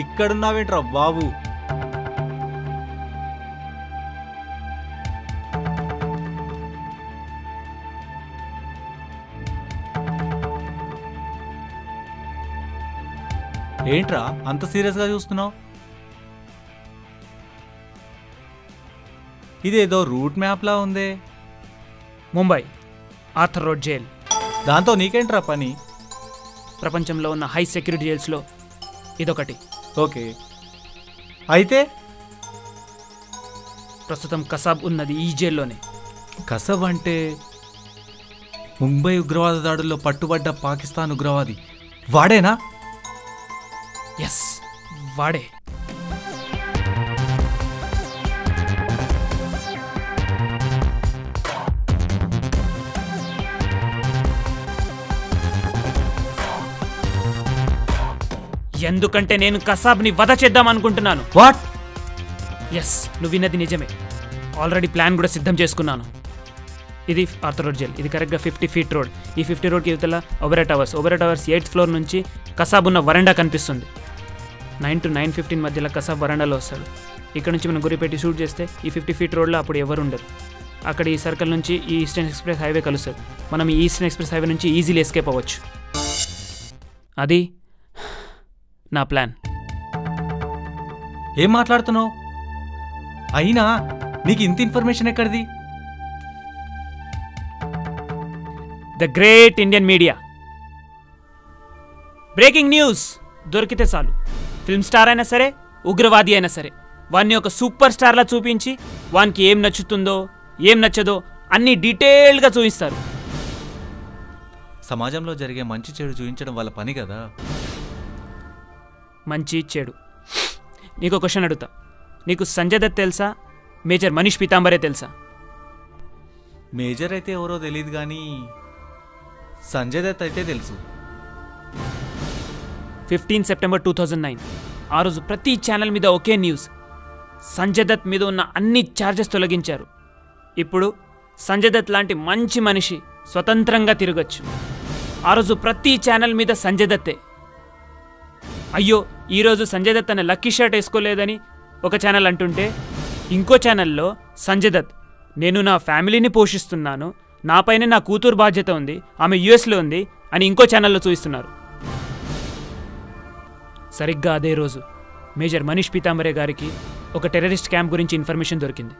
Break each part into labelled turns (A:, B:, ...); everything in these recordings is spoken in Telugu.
A: ఇక్కడున్నావేంట్రా బాబు? ఏంట్రా అంత సీరియస్గా చూస్తున్నావు? ఇదేదో రూట్ మ్యాప్లా ఉందే.
B: Mumbai Arthur road jail.
A: దాంతో నీకేంట్రా పని?
B: ప్రపంచంలో ఉన్న హై సెక్యూరిటీ జైల్స్లో ఇదొకటి.
A: ఓకే, అయితే
B: ప్రస్తుతం కసాబ్ ఉన్నది ఈ జైల్లోనే.
A: కసబ్ అంటే ముంబై ఉగ్రవాద దాడుల్లో పట్టుబడ్డ పాకిస్తాన్ ఉగ్రవాది వాడేనా?
B: ఎస్, వాడే. ఎందుకంటే నేను కసాబ్ని వధ చేద్దాం అనుకుంటున్నాను.
A: వాట్?
B: ఎస్, నువ్వు విన్నది నిజమే. ఆల్రెడీ ప్లాన్ కూడా సిద్ధం చేసుకున్నాను. ఇది ఆర్థర్ రోడ్ జైల్. ఇది కరెక్ట్గా 50 ఫీట్ రోడ్. ఈ 50 రోడ్కి ఇవతల ఒబెరా టవర్స్. 8th ఫ్లోర్ నుంచి కసాబ్ ఉన్న వరండా కనిపిస్తుంది. 9 to 9:15 మధ్యలో కసాబ్ వరండాలో వస్తాడు. ఇక్కడ నుంచి మనం గురి పెట్టి షూట్ చేస్తే ఈ 50 ఫీట్ రోడ్లో అప్పుడు ఎవరు ఉండరు. అక్కడ ఈ సర్కిల్ నుంచి ఈ ఈస్టర్న్ ఎక్స్ప్రెస్ హైవే కలుస్తుంది. మనం ఈ ఈస్టర్న్ ఎక్స్ప్రెస్ హైవే నుంచి ఈజీలీ ఎస్కేప్ అవ్వచ్చు. అది నా ప్లాన్.
A: ఏం మాట్లాడుతున్నావు? అయినా నీకు ఇంత ఇన్ఫర్మేషన్ ఎక్కడిది?
B: The great Indian media. Breaking news దొరికితే చాలు, ఫిల్మ్ స్టార్ అయినా సరే, ఉగ్రవాది అయినా సరే, వాడిని ఒక సూపర్ స్టార్లా చూపించి వానికి ఏం నచ్చుతుందో ఏం నచ్చదో అన్ని డీటెయిల్డ్గా చూపిస్తారు.
A: సమాజంలో జరిగే మంచి చెడు చూపించడం వాళ్ళ పని కదా.
B: మంచి చెడు. నీకు క్వశ్చన్ అడుగుతా. నీకు సంజయ్ దత్ తెలుసా? మేజర్ మనీష్ పీతాంబరే తెలుసా?
A: మేజర్ అయితే ఎవరో తెలియదు కానీ సంజయ్ దత్ అయితే తెలుసు.
B: 15 సెప్టెంబర్ 2009 ఆ రోజు ప్రతి ఛానల్ మీద ఒకే న్యూస్. సంజయ్ దత్ మీద ఉన్న అన్ని ఛార్జెస్ తొలగించారు. ఇప్పుడు సంజయ్ దత్ లాంటి మంచి మనిషి స్వతంత్రంగా తిరగచ్చు. ఆ రోజు ప్రతి ఛానల్ మీద సంజయ్ దత్తే. అయ్యో, ఈరోజు సంజయ్ దత్ అనే లక్కీ షర్ట్ వేసుకోలేదని ఒక ఛానల్ అంటుంటే, ఇంకో ఛానల్లో సంజయ్ దత్, నేను నా ఫ్యామిలీని పోషిస్తున్నాను, నాపైనే నా కూతురు బాధ్యత ఉంది, ఆమె యుఎస్లో ఉంది అని ఇంకో ఛానల్లో చూపిస్తున్నారు. సరిగ్గా అదే రోజు మేజర్ మనీష్ పీతాంబరే గారికి ఒక టెర్రరిస్ట్ క్యాంప్ గురించి ఇన్ఫర్మేషన్ దొరికింది.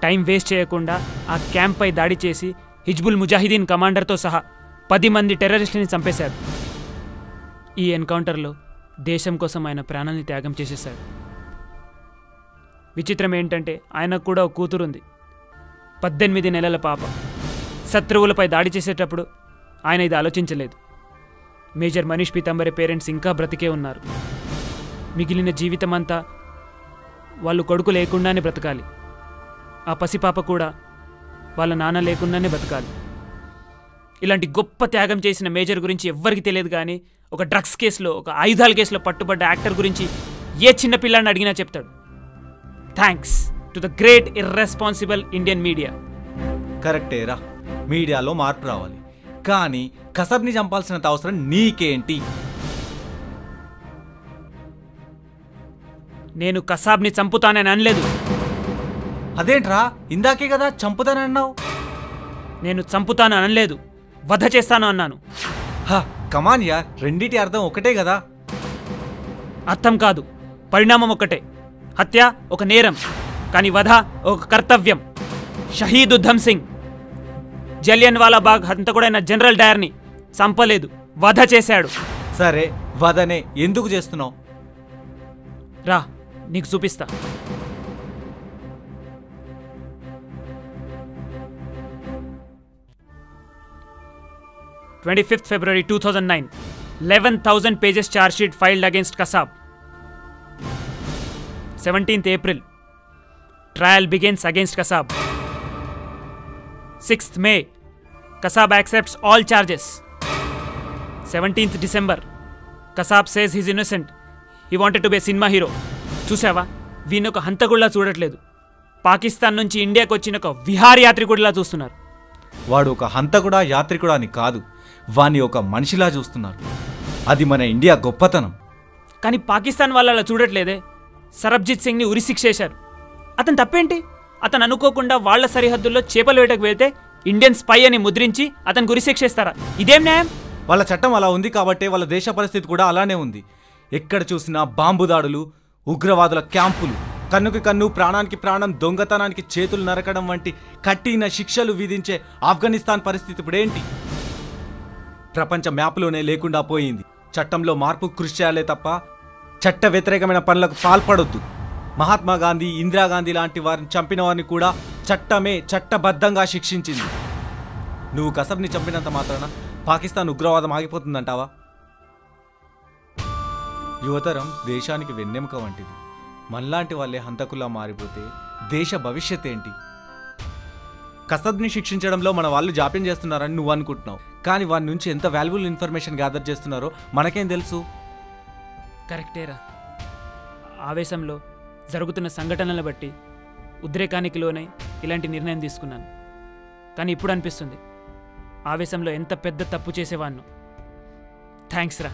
B: టైం వేస్ట్ చేయకుండా ఆ క్యాంప్పై దాడి చేసి హిజ్బుల్ ముజాహిదీన్ కమాండర్తో సహా 10 మంది టెర్రరిస్టుని చంపేశారు. ఈ ఎన్కౌంటర్లో దేశం కోసం ఆయన ప్రాణాన్ని త్యాగం చేసేశాడు. విచిత్రం ఏంటంటే ఆయనకు కూడా ఒక కూతురుంది, 18 నెలల పాప. శత్రువులపై దాడి చేసేటప్పుడు ఆయన ఇది ఆలోచించలేదు. మేజర్ మనీష్ పీతాంబరే పేరెంట్స్ ఇంకా బ్రతికే ఉన్నారు. మిగిలిన జీవితం అంతా వాళ్ళు కొడుకు లేకుండానే బ్రతకాలి. ఆ పసిపాప కూడా వాళ్ళ నాన్న లేకుండానే బ్రతకాలి. ఇలాంటి గొప్ప త్యాగం చేసిన మేజర్ గురించి ఎవ్వరికి తెలియదు. కానీ ఒక డ్రగ్స్ కేసులో, ఒక ఆయుధాల కేసులో పట్టుబడ్డ యాక్టర్ గురించి ఏ చిన్న పిల్లాడిని అడిగినా చెప్తాడు. Thanks to the great irresponsible Indian media.
A: కరెక్టేరా, మీడియాలో మార్పు రావాలి. కానీ కసబ్ని చంపాల్సినంత అవసరం నీకేంటి?
B: నేను కసాబ్ని చంపుతానని అనలేదు.
A: అదేంట్రా, ఇందాకే కదా చంపుతానన్నావు.
B: నేను చంపుతాను అనలేదు, వధ చేస్తాను అన్నాను.
A: కమాన్ యార్, రెండిటి అర్థం ఒకటే కదా.
B: అర్థం కాదు, పరిణామం ఒక్కటే. హత్య ఒక నేరం, కానీ వధ ఒక కర్తవ్యం. షహీద్ ఉద్ధమ్ సింగ్ జలియన్ వాలా బాగ్ హంతకుడైన జనరల్ డయర్ని చంపలేదు, వధ చేశాడు.
A: సరే, వధనే ఎందుకు చేస్తున్నావు?
B: రా, నీకు చూపిస్తా. February 2009, 11,000 pages charge sheet filed against Kasab. 17th April, trial begins against Kasab. 6th May, Kasab accepts all charges. 17th December, Kasab says he's innocent. He wanted to be a cinema hero. చూసావా, వీని ఒక హంతకుడిలా చూడట్లేదు, పాకిస్తాన్ నుంచి ఇండియాకి వచ్చిన ఒక విహారయాత్రికుడిలా చూస్తున్నారు.
A: వాడు ఒక హంతకుడా యాత్రికుడా అని కాదు, వాణ్ణి ఒక మనిషిలా చూస్తున్నారు. అది మన ఇండియా గొప్పతనం.
B: కానీ పాకిస్తాన్ వాళ్ళు అలా చూడట్లేదే. సరబ్జిత్ సింగ్ని ఉరిశిక్షేశారు. అతను తప్పేంటి? అతను అనుకోకుండా వాళ్ల సరిహద్దుల్లో చేపల వేటకు వెళ్తే ఇండియన్ స్పై అని ముద్రించి అతను ఉరిశిక్షేస్తారా? ఇదేం న్యాయం?
A: వాళ్ళ చట్టం అలా ఉంది కాబట్టి వాళ్ళ దేశ పరిస్థితి కూడా అలానే ఉంది. ఎక్కడ చూసినా బాంబు దాడులు, ఉగ్రవాదుల క్యాంపులు, కన్నుకి కన్ను, ప్రాణానికి ప్రాణం, దొంగతనానికి చేతులు నరకడం వంటి కఠిన శిక్షలు విధించే ఆఫ్ఘనిస్తాన్ పరిస్థితి ఇప్పుడేంటి? ప్రపంచ మ్యాప్లోనే లేకుండా పోయింది. చట్టంలో మార్పు కృషి చేయాలే తప్ప చట్ట వ్యతిరేకమైన పనులకు పాల్పడొద్దు. మహాత్మా గాంధీ, ఇందిరాగాంధీ లాంటి వారిని చంపిన వారిని కూడా చట్టమే చట్టబద్ధంగా శిక్షించింది. నువ్వు కసబ్ని చంపినంత మాత్రాన పాకిస్తాన్ ఉగ్రవాదం ఆగిపోతుందంటావా? యువతరం దేశానికి వెన్నెముక వంటిది. మనలాంటి వాళ్ళే హంతకుల్లా మారిపోతే దేశ భవిష్యత్ ఏంటి? కసబ్ని శిక్షించడంలో మన వాళ్ళు జాప్యం చేస్తున్నారని నువ్వు అనుకుంటున్నావు, కానీ వారి నుంచి ఎంత వాల్యుబుల్ ఇన్ఫర్మేషన్ గ్యాదర్ చేస్తున్నారో మనకేం తెలుసు?
B: కరెక్టేరా. ఆవేశంలో జరుగుతున్న సంఘటనలను బట్టి ఉద్రేకానికి లోనై ఇలాంటి నిర్ణయం తీసుకున్నాను. కానీ ఇప్పుడు అనిపిస్తుంది ఆవేశంలో ఎంత పెద్ద తప్పు చేసేవాణ్ణో. థ్యాంక్స్ రా.